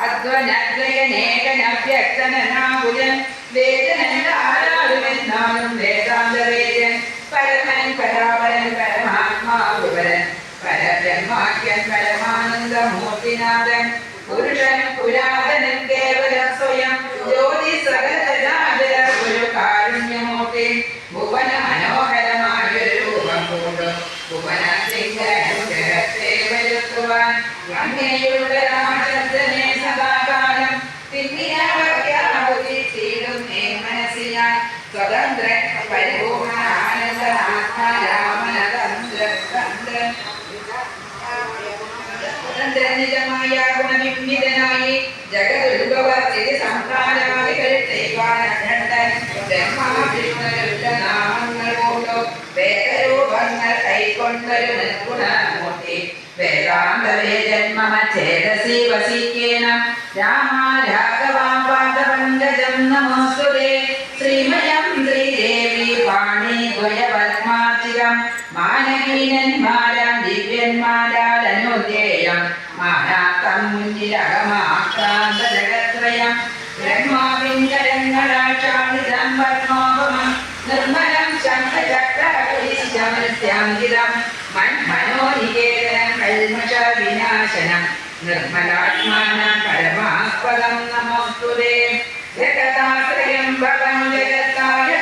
അധ്വനദ്വയനേകനവ്യക്തനാകുലൻ വേദനനാരാളുമെന്നാലും വേദാന്തവേദൻ പരമൻ പരാപരൻ പരമാത്മാവിവരൻ പരബ്രഹ്മാഖ്യൻ പരമാനന്ദമൂർത്തിനാഥൻ പുരുഷൻ പുരാതനൻ കേവലം സ്വയം ജ്യോതി സകലജാതര ഒരു കാരുണ്യമൂർത്തി ഭുവന മനോഹരമായൊരു രൂപം കൊണ്ടു ഭുവന സിംഗരത്തെ വരുത്തുവാൻ അങ്ങനെയുള്ള രാമചന്ദ്രനെ സദാകാലം പിന്നിയാവൃത്തി ചെയ്തും മനസ്സിലാൻ സ്വതന്ത്ര പരിപൂർണ ആനന്ദ ആത്മാരാമനതന്ത്രൻ നിജമായ ഗുണനിമിതനായി ജഗതുദ്ഭവസ്ഥിതി സംഹാരാദികൾ ദൈവാനന്ദൻ ബ്രഹ്മാവിഷ്ണുനാമങ്ങൾ കൊണ്ടു വേദരൂപങ്ങൾ കൈക്കൊണ്ടൊരു നിർഗുണമൂർത്തി വേദാന്തവേദൻ മമ ചേതസി വസിക്കേണം രാമ രാഘവാം പാദപങ്കജം നമോസ്തുതേ ശ്രീമയം ശ്രീദേവി പാണി ദ്വയപത്മാർച്ചികം മാനഹീനന്മാരാം ദിവ്യന്മാരാൽ അനുദേയം മാനാത്തം മുന്നിലകമാക്രാന്ത ജഗത്രയം ബ്രഹ്മാവിങ്കരങ്ങളാൽ ക്ഷാളിതം വർണ്ണോപമം നിർമ്മലം ശംഖചക്രകുലിശമൃത്യാങ്കിതം മന്മനോനികേതനം കൽമഷ വിനാശനം നിർമ്മലാത്മാനം പരമാസ്പദം നമോസ്തുതേ ജഗതാശ്രയം ഭഗം ജഗത്തായ